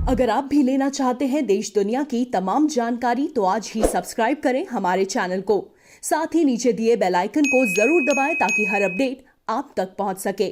अगर आप भी लेना चाहते हैं देश दुनिया की तमाम जानकारी तो आज ही सब्सक्राइब करें हमारे चैनल को। साथ ही नीचे दिए बेल आइकन को जरूर दबाएं ताकि हर अपडेट आप तक पहुंच सके।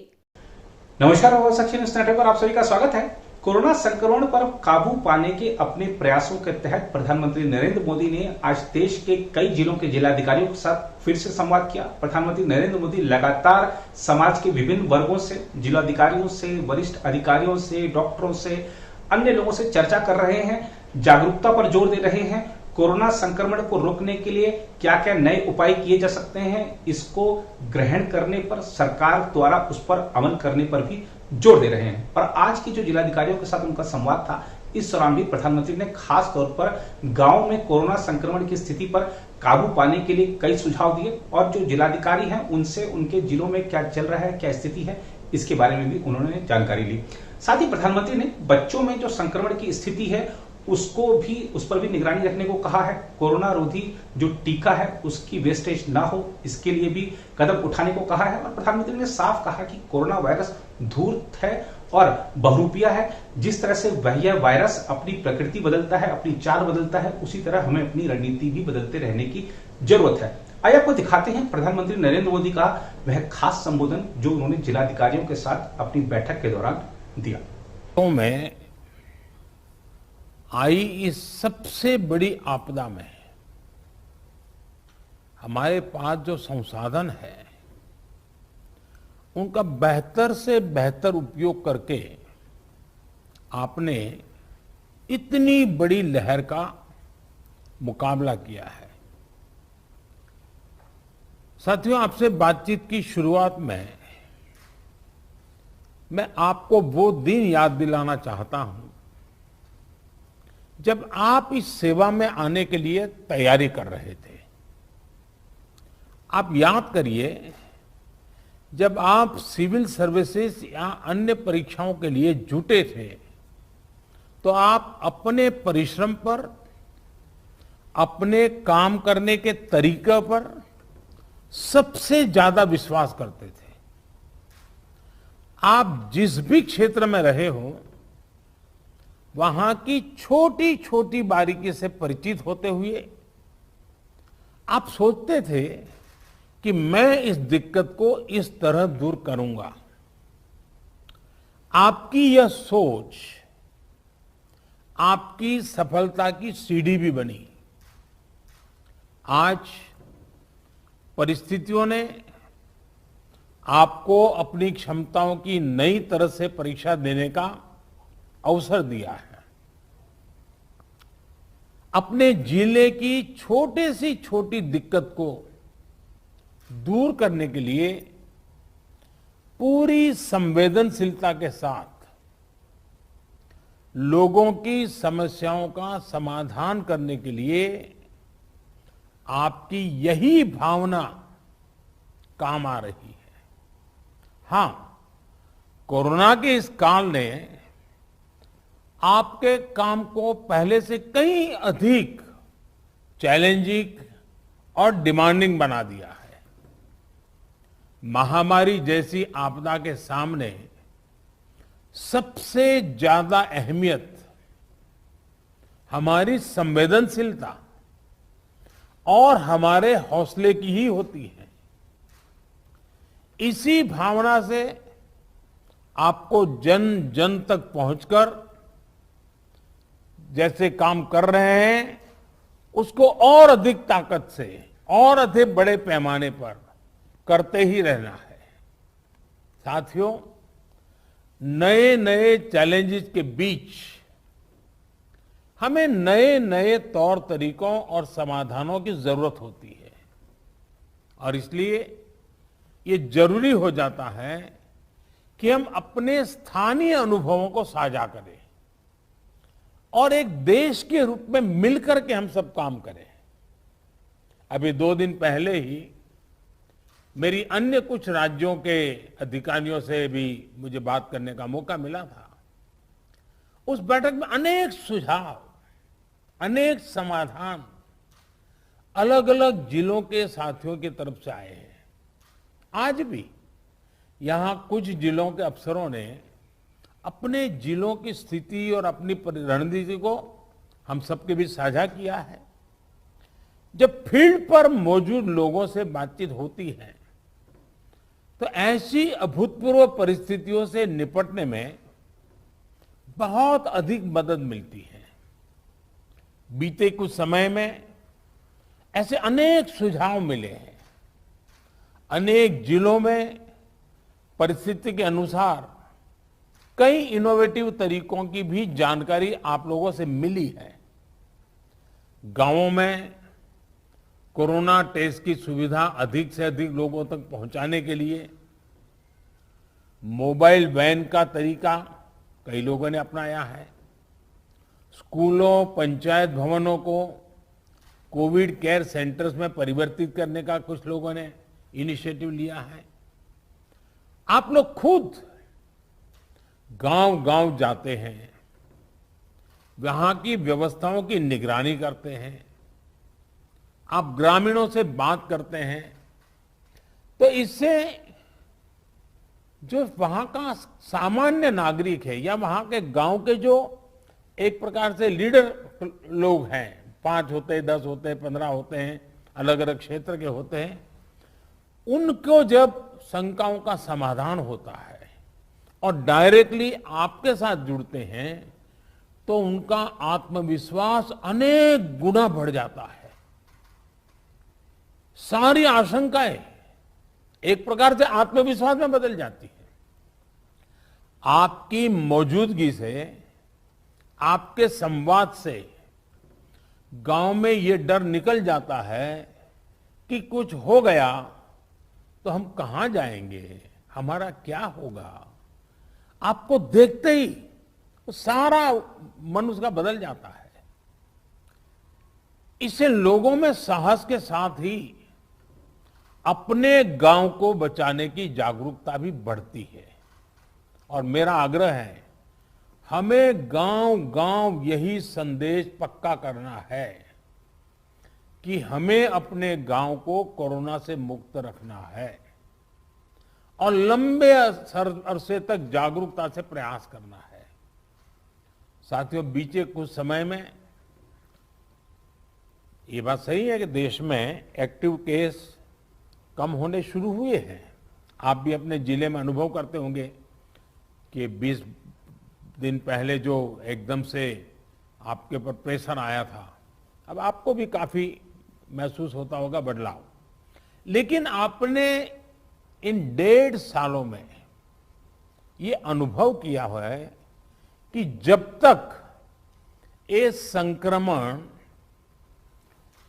नमस्कार, सक्षम न्यूज नेटवर्क पर आप सभी का स्वागत है। कोरोना संक्रमण पर काबू पाने के अपने प्रयासों के तहत प्रधानमंत्री नरेंद्र मोदी ने आज देश के कई जिलों के जिलाधिकारियों के साथ फिर से संवाद किया। प्रधानमंत्री नरेंद्र मोदी लगातार समाज के विभिन्न वर्गों से, जिलाधिकारियों से, वरिष्ठ अधिकारियों से, डॉक्टरों से, अन्य लोगों से चर्चा कर रहे हैं, जागरूकता पर जोर दे रहे हैं। कोरोना संक्रमण को रोकने के लिए क्या क्या नए उपाय किए जा सकते हैं, इसको ग्रहण करने पर, सरकार द्वारा उस पर अमल करने पर भी जोर दे रहे हैं। और आज की जो जिलाधिकारियों के साथ उनका संवाद था, इस दौरान भी प्रधानमंत्री ने खास तौर पर गांव में कोरोना संक्रमण की स्थिति पर काबू पाने के लिए कई सुझाव दिए और जो जिलाधिकारी हैं उनसे उनके जिलों में क्या चल रहा है, क्या स्थिति है, इसके बारे में भी उन्होंने जानकारी ली। साथ ही प्रधानमंत्री ने बच्चों में जो संक्रमण की स्थिति है उस पर भी निगरानी रखने को कहा है। कोरोना रोधी जो टीका है उसकी वेस्टेज ना हो, इसके लिए भी कदम उठाने को कहा है। और प्रधानमंत्री ने साफ कहा कि कोरोना वायरस धूर्त है और बहुरूपिया है। जिस तरह से यह वायरस अपनी प्रकृति बदलता है, अपनी चाल बदलता है, उसी तरह हमें अपनी रणनीति भी बदलते रहने की जरूरत है। आइए आपको दिखाते हैं प्रधानमंत्री नरेंद्र मोदी का वह खास संबोधन जो उन्होंने जिलाधिकारियों के साथ अपनी बैठक के दौरान दिया। तो मैं आई इस सबसे बड़ी आपदा में हमारे पास जो संसाधन है उनका बेहतर से बेहतर उपयोग करके आपने इतनी बड़ी लहर का मुकाबला किया है। साथियों, आपसे बातचीत की शुरुआत में मैं आपको वो दिन याद दिलाना चाहता हूं जब आप इस सेवा में आने के लिए तैयारी कर रहे थे। आप याद करिए, जब आप सिविल सर्विसेज या अन्य परीक्षाओं के लिए जुटे थे तो आप अपने परिश्रम पर, अपने काम करने के तरीके पर सबसे ज्यादा विश्वास करते थे। आप जिस भी क्षेत्र में रहे हो वहां की छोटी छोटी बारीकी से परिचित होते हुए आप सोचते थे कि मैं इस दिक्कत को इस तरह दूर करूंगा। आपकी यह सोच आपकी सफलता की सीढ़ी भी बनी। आज परिस्थितियों ने आपको अपनी क्षमताओं की नई तरह से परीक्षा देने का अवसर दिया है। अपने जिले की छोटे से छोटी दिक्कत को दूर करने के लिए पूरी संवेदनशीलता के साथ लोगों की समस्याओं का समाधान करने के लिए आपकी यही भावना काम आ रही है। हां, कोरोना के इस काल ने आपके काम को पहले से कहीं अधिक चैलेंजिंग और डिमांडिंग बना दिया है। महामारी जैसी आपदा के सामने सबसे ज्यादा अहमियत हमारी संवेदनशीलता और हमारे हौसले की ही होती है। इसी भावना से आपको जन जन तक पहुंचकर जैसे काम कर रहे हैं उसको और अधिक ताकत से और अधिक बड़े पैमाने पर करते ही रहना है। साथियों, नए नए चैलेंजेस के बीच हमें नए नए तौर तरीकों और समाधानों की जरूरत होती है और इसलिए ये जरूरी हो जाता है कि हम अपने स्थानीय अनुभवों को साझा करें और एक देश के रूप में मिलकर के हम सब काम करें। अभी 2 दिन पहले ही मेरी अन्य कुछ राज्यों के अधिकारियों से भी मुझे बात करने का मौका मिला था। उस बैठक में अनेक सुझाव, अनेक समाधान अलग अलग जिलों के साथियों की तरफ से आए हैं। आज भी यहां कुछ जिलों के अफसरों ने अपने जिलों की स्थिति और अपनी रणनीति को हम सबके बीच साझा किया है। जब फील्ड पर मौजूद लोगों से बातचीत होती है तो ऐसी अभूतपूर्व परिस्थितियों से निपटने में बहुत अधिक मदद मिलती है। बीते कुछ समय में ऐसे अनेक सुझाव मिले हैं। अनेक जिलों में परिस्थिति के अनुसार कई इनोवेटिव तरीकों की भी जानकारी आप लोगों से मिली है। गांवों में कोरोना टेस्ट की सुविधा अधिक से अधिक लोगों तक पहुंचाने के लिए मोबाइल वैन का तरीका कई लोगों ने अपनाया है। स्कूलों, पंचायत भवनों को कोविड केयर सेंटर्स में परिवर्तित करने का कुछ लोगों ने इनिशिएटिव लिया है। आप लोग खुद गांव-गांव जाते हैं, वहां की व्यवस्थाओं की निगरानी करते हैं, आप ग्रामीणों से बात करते हैं, तो इससे जो वहां का सामान्य नागरिक है या वहां के गांव के जो एक प्रकार से लीडर लोग हैं, 5 होते हैं, 10 होते हैं, 15 होते हैं, अलग अलग क्षेत्र के होते हैं, उनको जब शंकाओं का समाधान होता है और डायरेक्टली आपके साथ जुड़ते हैं तो उनका आत्मविश्वास अनेक गुना बढ़ जाता है। सारी आशंकाएं एक प्रकार से आत्मविश्वास में बदल जाती है। आपकी मौजूदगी से, आपके संवाद से गांव में ये डर निकल जाता है कि कुछ हो गया तो हम कहां जाएंगे, हमारा क्या होगा। आपको देखते ही सारा मन उसका बदल जाता है। इससे लोगों में साहस के साथ ही अपने गांव को बचाने की जागरूकता भी बढ़ती है। और मेरा आग्रह है, हमें गांव-गांव यही संदेश पक्का करना है कि हमें अपने गांव को कोरोना से मुक्त रखना है और लंबे अरसे तक जागरूकता से प्रयास करना है। साथियों, बीते कुछ समय में ये बात सही है कि देश में एक्टिव केस कम होने शुरू हुए हैं। आप भी अपने जिले में अनुभव करते होंगे कि 20 दिन पहले जो एकदम से आपके ऊपर प्रेशर आया था, अब आपको भी काफी महसूस होता होगा बदलाव। लेकिन आपने इन 1.5 सालों में ये अनुभव किया हुआ है कि जब तक ये संक्रमण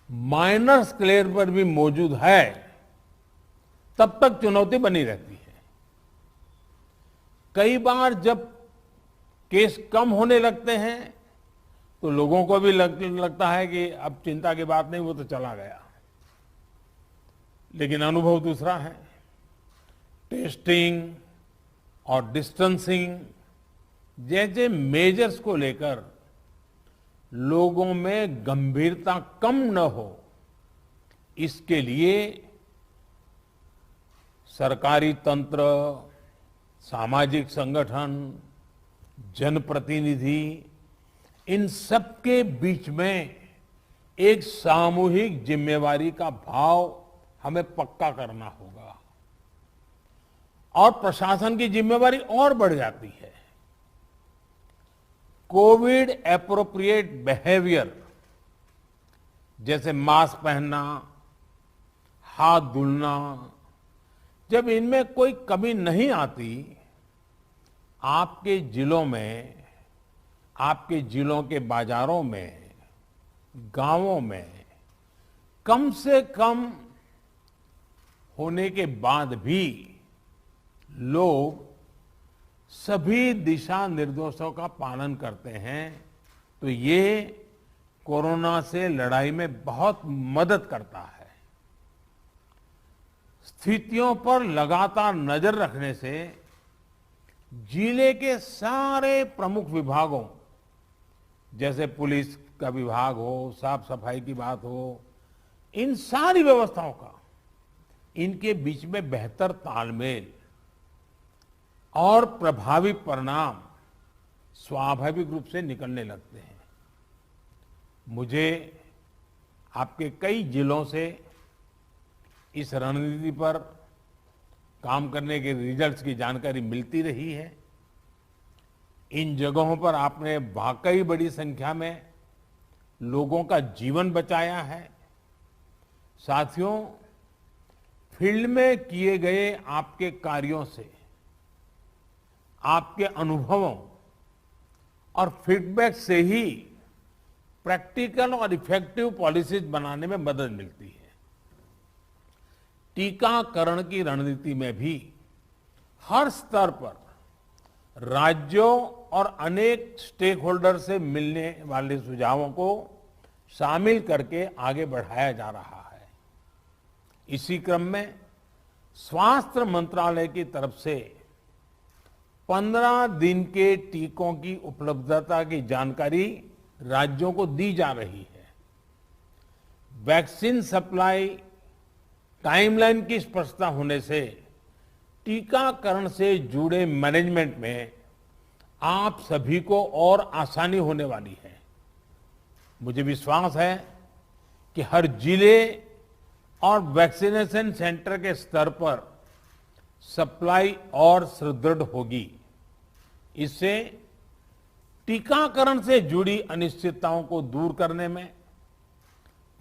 माइनर स्केल पर भी मौजूद है तब तक चुनौती बनी रहती है। कई बार जब केस कम होने लगते हैं तो लोगों को भी लगता है कि अब चिंता की बात नहीं, वो तो चला गया। लेकिन अनुभव दूसरा है। टेस्टिंग और डिस्टेंसिंग जैसे मेजर्स को लेकर लोगों में गंभीरता कम न हो, इसके लिए सरकारी तंत्र, सामाजिक संगठन, जनप्रतिनिधि, इन सबके बीच में एक सामूहिक जिम्मेवारी का भाव हमें पक्का करना होगा और प्रशासन की जिम्मेवारी और बढ़ जाती है। कोविड एप्रोप्रिएट बिहेवियर जैसे मास्क पहनना, हाथ धुलना, जब इनमें कोई कमी नहीं आती, आपके जिलों में, आपके जिलों के बाजारों में, गांवों में कम से कम होने के बाद भी लोग सभी दिशा निर्देशों का पालन करते हैं, तो ये कोरोना से लड़ाई में बहुत मदद करता है। स्थितियों पर लगातार नजर रखने से जिले के सारे प्रमुख विभागों, जैसे पुलिस का विभाग हो, साफ सफाई की बात हो, इन सारी व्यवस्थाओं का इनके बीच में बेहतर तालमेल और प्रभावी परिणाम स्वाभाविक रूप से निकलने लगते हैं। मुझे आपके कई जिलों से इस रणनीति पर काम करने के रिजल्ट्स की जानकारी मिलती रही है। इन जगहों पर आपने वाकई बड़ी संख्या में लोगों का जीवन बचाया है। साथियों, फील्ड में किए गए आपके कार्यों से, आपके अनुभवों और फीडबैक से ही प्रैक्टिकल और इफेक्टिव पॉलिसीज बनाने में मदद मिलती है। टीकाकरण की रणनीति में भी हर स्तर पर राज्यों और अनेक स्टेक होल्डर से मिलने वाले सुझावों को शामिल करके आगे बढ़ाया जा रहा है। इसी क्रम में स्वास्थ्य मंत्रालय की तरफ से 15 दिन के टीकों की उपलब्धता की जानकारी राज्यों को दी जा रही है। वैक्सीन सप्लाई टाइमलाइन की स्पष्टता होने से टीकाकरण से जुड़े मैनेजमेंट में आप सभी को और आसानी होने वाली है। मुझे विश्वास है कि हर जिले और वैक्सीनेशन सेंटर के स्तर पर सप्लाई और सुदृढ़ होगी। इससे टीकाकरण से जुड़ी अनिश्चितताओं को दूर करने में,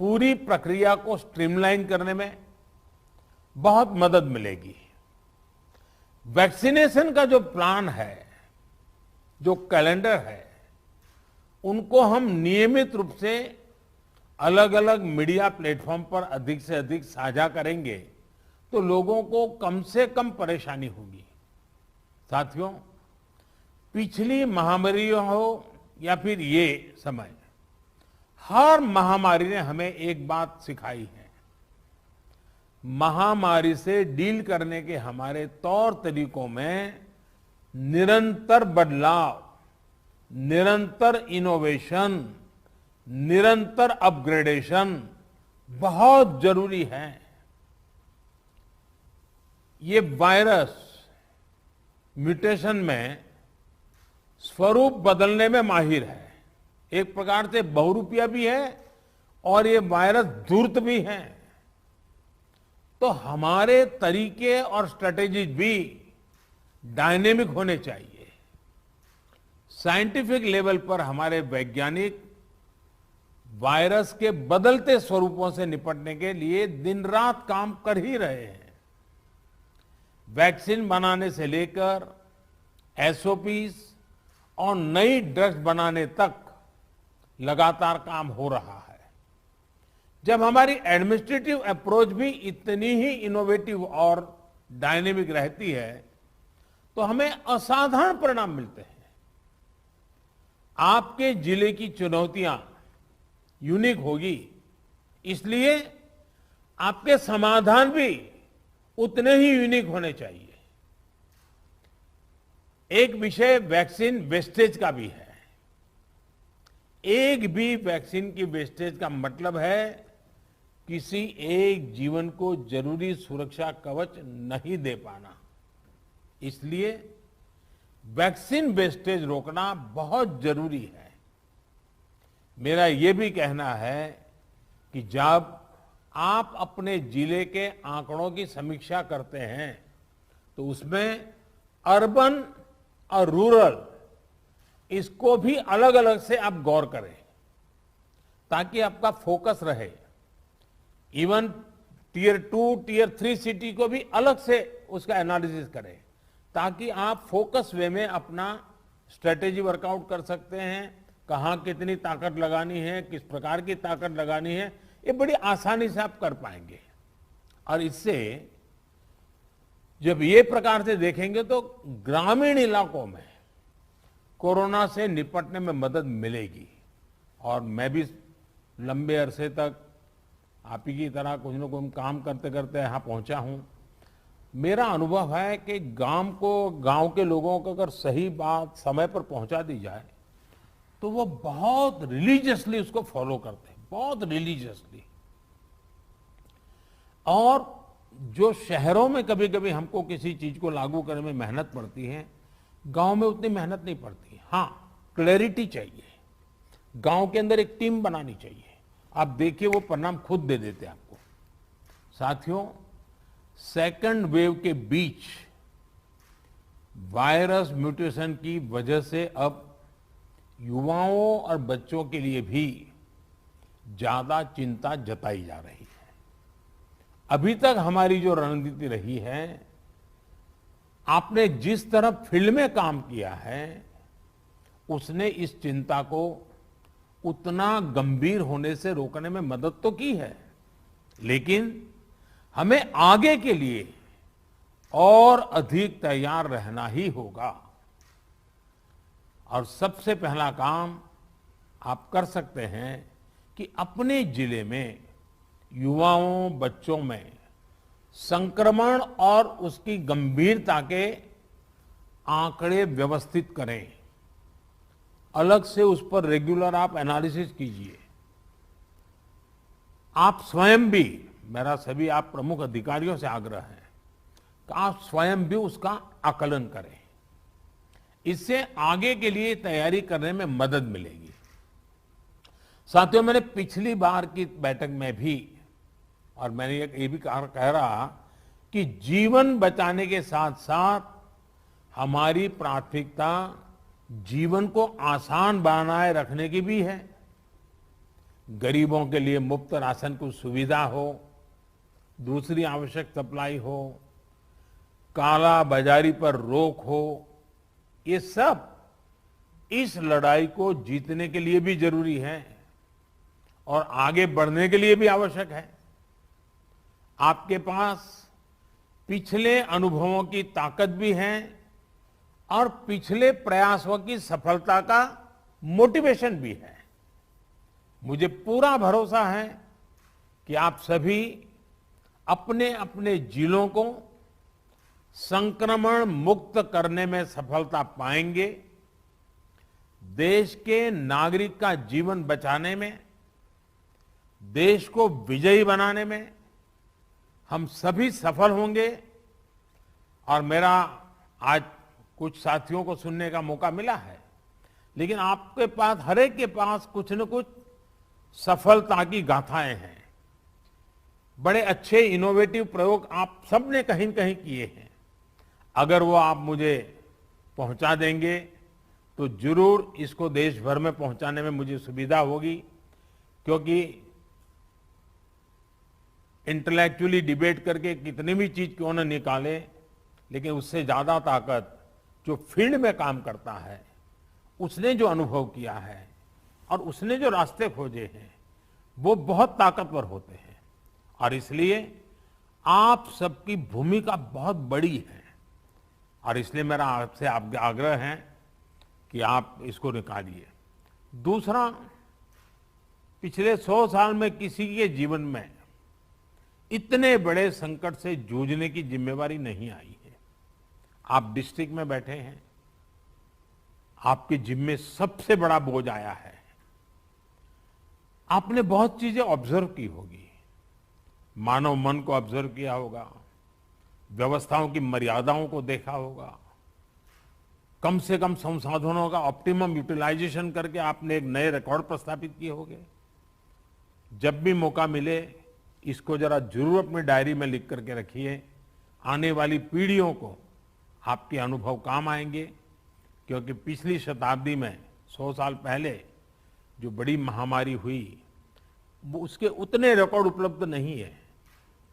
पूरी प्रक्रिया को स्ट्रीमलाइन करने में बहुत मदद मिलेगी। वैक्सीनेशन का जो प्लान है, जो कैलेंडर है, उनको हम नियमित रूप से अलग अलग मीडिया प्लेटफॉर्म पर अधिक से अधिक साझा करेंगे तो लोगों को कम से कम परेशानी होगी। साथियों, पिछली महामारी हो या फिर ये समय, हर महामारी ने हमें एक बात सिखाई है। महामारी से डील करने के हमारे तौर तरीकों में निरंतर बदलाव, निरंतर इनोवेशन, निरंतर अपग्रेडेशन बहुत जरूरी है। ये वायरस म्यूटेशन में स्वरूप बदलने में माहिर है। एक प्रकार से बहुरूपिया भी है और ये वायरस धूर्त भी है। तो हमारे तरीके और स्ट्रेटेजीज भी डायनेमिक होने चाहिए। साइंटिफिक लेवल पर हमारे वैज्ञानिक वायरस के बदलते स्वरूपों से निपटने के लिए दिन रात काम कर ही रहे हैं। वैक्सीन बनाने से लेकर एसओपीज और नई ड्रग्स बनाने तक लगातार काम हो रहा है। जब हमारी एडमिनिस्ट्रेटिव अप्रोच भी इतनी ही इनोवेटिव और डायनेमिक रहती है तो हमें असाधारण परिणाम मिलते हैं। आपके जिले की चुनौतियां यूनिक होगी, इसलिए आपके समाधान भी उतने ही यूनिक होने चाहिए। एक विषय वैक्सीन वेस्टेज का भी है। एक भी वैक्सीन की वेस्टेज का मतलब है किसी एक जीवन को जरूरी सुरक्षा कवच नहीं दे पाना। इसलिए वैक्सीन वेस्टेज रोकना बहुत जरूरी है। मेरा ये भी कहना है कि जब आप अपने जिले के आंकड़ों की समीक्षा करते हैं तो उसमें अर्बन और रूरल, इसको भी अलग अलग से आप गौर करें ताकि आपका फोकस रहे। इवन टियर 2, टियर 3 सिटी को भी अलग से उसका एनालिसिस करें ताकि आप फोकस वे में अपना स्ट्रेटेजी वर्कआउट कर सकते हैं। कहाँ कितनी ताकत लगानी है, किस प्रकार की ताकत लगानी है, ये बड़ी आसानी से आप कर पाएंगे। और इससे जब ये प्रकार से देखेंगे तो ग्रामीण इलाकों में कोरोना से निपटने में मदद मिलेगी। और मैं भी लंबे अरसे तक आप ही की तरह कुछ न कुछ काम करते करते यहाँ पहुंचा हूं। मेरा अनुभव है कि गांव के लोगों को अगर सही बात समय पर पहुंचा दी जाए तो वो बहुत रिलीजियसली उसको फॉलो करते हैं, बहुत रिलीजियसली। और जो शहरों में कभी कभी हमको किसी चीज को लागू करने में मेहनत पड़ती है, गांव में उतनी मेहनत नहीं पड़ती। हाँ, क्लैरिटी चाहिए। गांव के अंदर एक टीम बनानी चाहिए। आप देखिए वो परिणाम खुद दे देते आपको। साथियों, सेकंड वेव के बीच वायरस म्यूटेशन की वजह से अब युवाओं और बच्चों के लिए भी ज्यादा चिंता जताई जा रही है। अभी तक हमारी जो रणनीति रही है, आपने जिस तरह फील्ड में काम किया है, उसने इस चिंता को उतना गंभीर होने से रोकने में मदद तो की है, लेकिन हमें आगे के लिए और अधिक तैयार रहना ही होगा। और सबसे पहला काम आप कर सकते हैं कि अपने जिले में युवाओं, बच्चों में संक्रमण और उसकी गंभीरता के आंकड़े व्यवस्थित करें। अलग से उस पर रेगुलर आप एनालिसिस कीजिए। आप स्वयं भी, मेरा सभी आप प्रमुख अधिकारियों से आग्रह है कि आप स्वयं भी उसका आकलन करें। इससे आगे के लिए तैयारी करने में मदद मिलेगी। साथियों, मैंने पिछली बार की बैठक में भी, और मैंने ये भी कह रहा कि जीवन बचाने के साथ साथ हमारी प्राथमिकता जीवन को आसान बनाए रखने की भी है। गरीबों के लिए मुफ्त राशन की सुविधा हो, दूसरी आवश्यक सप्लाई हो, काला बाजारी पर रोक हो, ये सब इस लड़ाई को जीतने के लिए भी जरूरी है और आगे बढ़ने के लिए भी आवश्यक है। आपके पास पिछले अनुभवों की ताकत भी है और पिछले प्रयासों की सफलता का मोटिवेशन भी है। मुझे पूरा भरोसा है कि आप सभी अपने अपने जिलों को संक्रमण मुक्त करने में सफलता पाएंगे। देश के नागरिक का जीवन बचाने में, देश को विजयी बनाने में हम सभी सफल होंगे। और मेरा आज कुछ साथियों को सुनने का मौका मिला है, लेकिन आपके पास, हर एक के पास कुछ न कुछ सफलता की गाथाएं हैं। बड़े अच्छे इनोवेटिव प्रयोग आप सबने कहीं न कहीं किए हैं। अगर वो आप मुझे पहुंचा देंगे तो जरूर इसको देश भर में पहुंचाने में मुझे सुविधा होगी, क्योंकि इंटेलेक्चुअली डिबेट करके कितनी भी चीज क्यों न निकाले, लेकिन उससे ज्यादा ताकत जो फील्ड में काम करता है, उसने जो अनुभव किया है और उसने जो रास्ते खोजे हैं, वो बहुत ताकतवर होते हैं। और इसलिए आप सबकी भूमिका बहुत बड़ी है और इसलिए मेरा आपसे आग्रह है कि आप इसको निकालिए। दूसरा, पिछले 100 साल में किसी के जीवन में इतने बड़े संकट से जूझने की जिम्मेवारी नहीं आई है। आप डिस्ट्रिक्ट में बैठे हैं, आपके जिम्मे सबसे बड़ा बोझ आया है। आपने बहुत चीजें ऑब्जर्व की होगी, मानव मन को ऑब्जर्व किया होगा, व्यवस्थाओं की मर्यादाओं को देखा होगा, कम से कम संसाधनों का ऑप्टिमम यूटिलाइजेशन करके आपने एक नए रिकॉर्ड प्रस्थापित किए होंगे। जब भी मौका मिले इसको जरा जरूर अपनी डायरी में लिख करके रखिए। आने वाली पीढ़ियों को आपके अनुभव काम आएंगे, क्योंकि पिछली शताब्दी में 100 साल पहले जो बड़ी महामारी हुई, वो उसके उतने रिकॉर्ड उपलब्ध नहीं है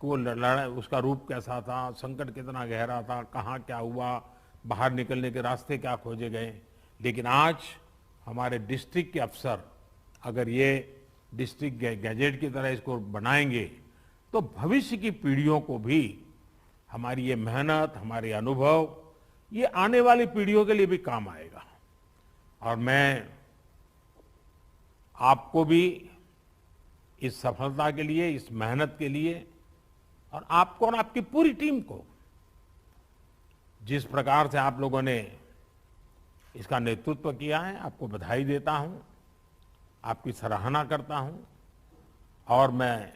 कि वो लड़ाई, उसका रूप कैसा था, संकट कितना गहरा था, कहाँ क्या हुआ, बाहर निकलने के रास्ते क्या खोजे गए। लेकिन आज हमारे डिस्ट्रिक्ट के अफसर अगर ये डिस्ट्रिक्ट गैजेट की तरह इसको बनाएंगे तो भविष्य की पीढ़ियों को भी हमारी ये मेहनत, हमारे अनुभव, ये आने वाली पीढ़ियों के लिए भी काम आएगा। और मैं आपको भी इस सफलता के लिए, इस मेहनत के लिए, और आपको और आपकी पूरी टीम को, जिस प्रकार से आप लोगों ने इसका नेतृत्व किया है, आपको बधाई देता हूं, आपकी सराहना करता हूं। और मैं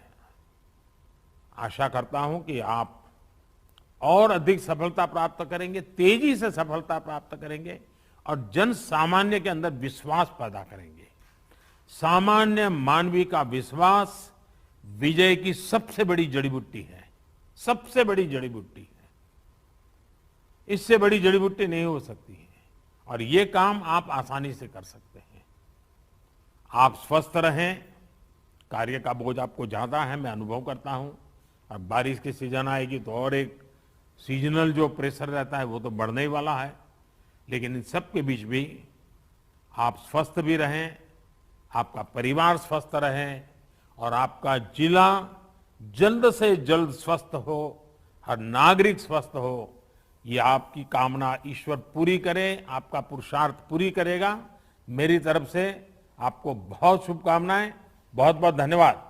आशा करता हूं कि आप और अधिक सफलता प्राप्त करेंगे, तेजी से सफलता प्राप्त करेंगे और जन सामान्य के अंदर विश्वास पैदा करेंगे। सामान्य मानवीय का विश्वास विजय की सबसे बड़ी जड़ी बूटी है, सबसे बड़ी जड़ी बूटी है। इससे बड़ी जड़ी बूटी नहीं हो सकती है और ये काम आप आसानी से कर सकते हैं। आप स्वस्थ रहें, कार्य का बोझ आपको ज्यादा है, मैं अनुभव करता हूं। अब बारिश की सीजन आएगी तो और एक सीजनल जो प्रेशर रहता है वो तो बढ़ने ही वाला है, लेकिन इन सब के बीच भी आप स्वस्थ भी रहें, आपका परिवार स्वस्थ रहे और आपका जिला जल्द से जल्द स्वस्थ हो, हर नागरिक स्वस्थ हो, ये आपकी कामना ईश्वर पूरी करे, आपका पुरुषार्थ पूरी करेगा। मेरी तरफ से आपको बहुत शुभकामनाएं, बहुत बहुत धन्यवाद।